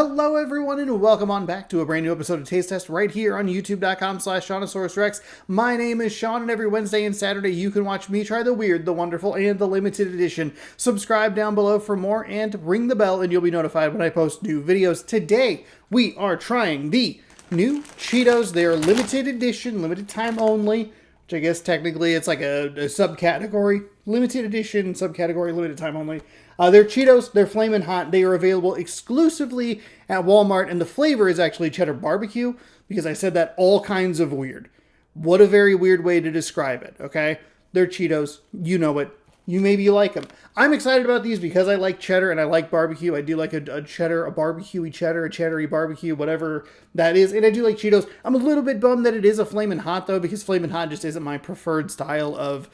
Hello everyone and welcome on back to a brand new episode of Taste Test right here on youtube.com/Seannosaurus. My name is Sean and every Wednesday and Saturday you can watch me try the weird, the wonderful, and the limited edition. Subscribe down below for more and ring the bell and you'll be notified when I post new videos. Today we are trying the new Cheetos. They are limited edition, limited time only, which I guess technically it's like a subcategory. Limited edition, subcategory, limited time only. They're Cheetos, they're Flamin Hot, they are available exclusively at Walmart, and the flavor is actually cheddar barbecue, because I said that all kinds of weird. What a very weird way to describe it, okay? They're Cheetos, you know it, maybe you like them. I'm excited about these because I like cheddar and I like barbecue. I do like a cheddar, a barbecue-y cheddar, a cheddar-y barbecue, whatever that is, and I do like Cheetos. I'm a little bit bummed that it is a Flamin Hot, though, because Flamin Hot just isn't my preferred style of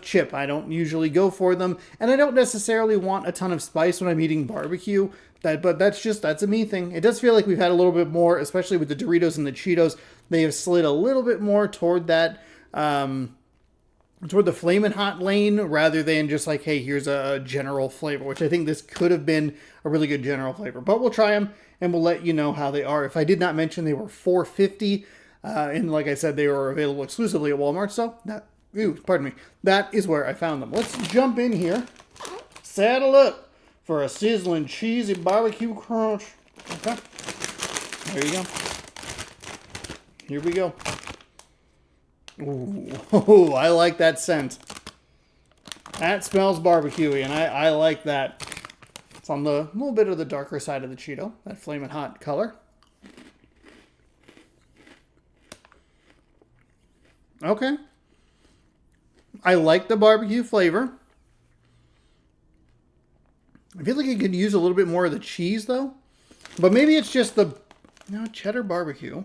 chip. I don't usually go for them, and I don't necessarily want a ton of spice when I'm eating barbecue. But that's a me thing. It does feel like we've had a little bit more, especially with the Doritos and the Cheetos. They have slid a little bit more toward that, toward the Flamin Hot lane, rather than just like, hey, here's a general flavor, which I think this could have been a really good general flavor. But we'll try them, and we'll let you know how they are. If I did not mention, they were $4.50, and like I said, they were available exclusively at Walmart, so pardon me. That is where I found them. Let's jump in here. Saddle up for a sizzling cheesy barbecue crunch. Okay. There you go. Here we go. Ooh, I like that scent. That smells barbecue-y, and I like that. It's on the little bit of the darker side of the Cheeto, that Flamin' Hot color. Okay. I like the barbecue flavor. I feel like it could use a little bit more of the cheese, though. But maybe it's just the cheddar barbecue.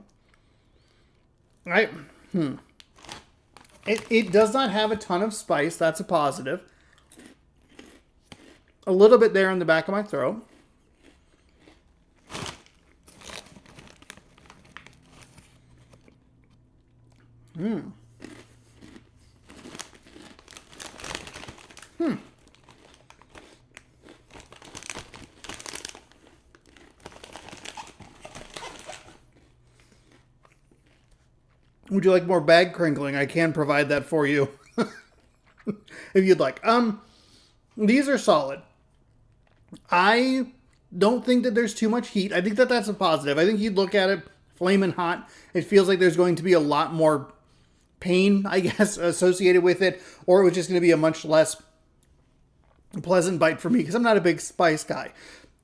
It does not have a ton of spice. That's a positive. A little bit there in the back of my throat. Would you like more bag crinkling? I can provide that for you if you'd like. These are solid. I don't think that there's too much heat. I think that that's a positive. I think you'd look at it, Flamin' Hot. It feels like there's going to be a lot more pain, I guess, associated with it, or it was just going to be a much less pleasant bite for me because I'm not a big spice guy.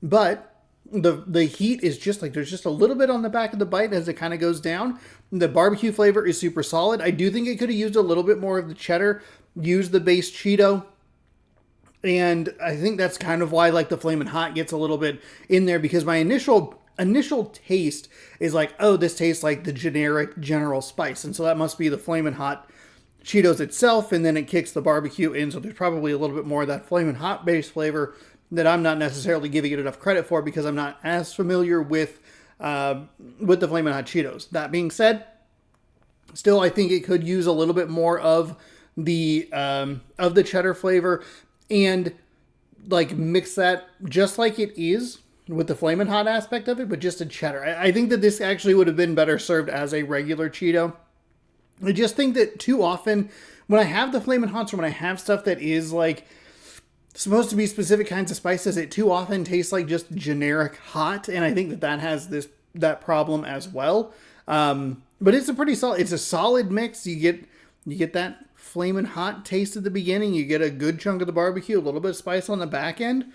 But the heat is just like, there's just a little bit on the back of the bite as it kind of goes down. The barbecue flavor is super solid. I do think it could have used a little bit more of the cheddar, used the base Cheeto. And I think that's kind of why like the Flamin' Hot gets a little bit in there, because my initial taste is like, oh, this tastes like the generic general spice. And so that must be the Flamin' Hot Cheetos itself. And then it kicks the barbecue in. So there's probably a little bit more of that Flamin' Hot base flavor that I'm not necessarily giving it enough credit for because I'm not as familiar with the Flamin' Hot Cheetos. That being said, still I think it could use a little bit more of the cheddar flavor and like mix that just like it is with the Flamin' Hot aspect of it, but just a cheddar. I think that this actually would have been better served as a regular Cheeto. I just think that too often when I have the Flamin' Hots or when I have stuff that is like supposed to be specific kinds of spices, it too often tastes like just generic hot, and I think that has that problem as well. But it's it's a solid mix. You get that Flamin' Hot taste at the beginning. You get a good chunk of the barbecue, a little bit of spice on the back end.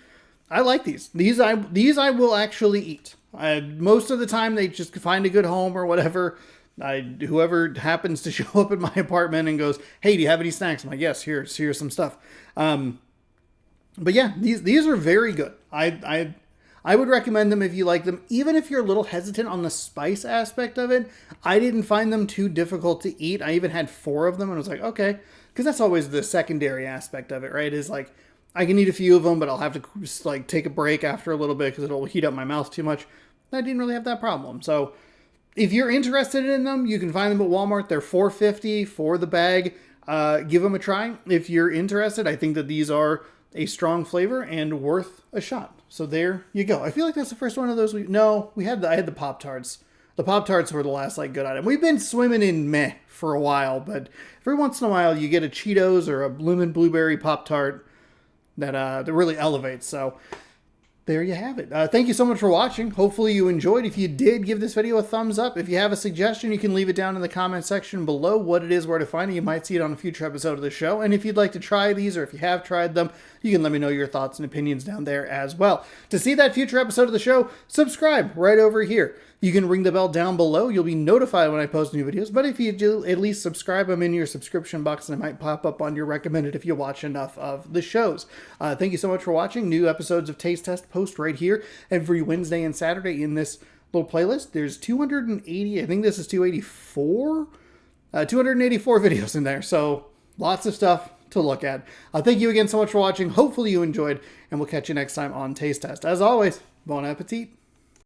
I like these. These I will actually eat. Most of the time they just find a good home or whatever. Whoever happens to show up at my apartment and goes, "Hey, do you have any snacks?" I'm like, "Yes, here's some stuff." But yeah, these are very good. I would recommend them if you like them, even if you're a little hesitant on the spice aspect of it. I didn't find them too difficult to eat. I even had 4 of them and I was like, okay, because that's always the secondary aspect of it, right? Is like, I can eat a few of them, but I'll have to like take a break after a little bit because it'll heat up my mouth too much. I didn't really have that problem. So if you're interested in them, you can find them at Walmart. They're $4.50 for the bag. Give them a try if you're interested. I think that these are a strong flavor and worth a shot. So there you go. I feel like that's the first one of those. I had the Pop-Tarts. The Pop-Tarts were the last like good item. We've been swimming in meh for a while, but every once in a while you get a Cheetos or a lemon blueberry Pop-Tart that really elevates. So there you have it. Thank you so much for watching. Hopefully you enjoyed. If you did, give this video a thumbs up. If you have a suggestion, you can leave it down in the comment section below what it is, where to find it. You might see it on a future episode of the show. And if you'd like to try these, or if you have tried them, you can let me know your thoughts and opinions down there as well. To see that future episode of the show, subscribe right over here. You can ring the bell down below. You'll be notified when I post new videos. But if you do, at least subscribe. I'm in your subscription box, and it might pop up on your recommended if you watch enough of the shows. Thank you so much for watching. New episodes of Taste Test post right here every Wednesday and Saturday in this little playlist. There's 280, I think this is 284? 284 videos in there. So lots of stuff to look at. Thank you again so much for watching. Hopefully you enjoyed, and we'll catch you next time on Taste Test. As always, bon appetit.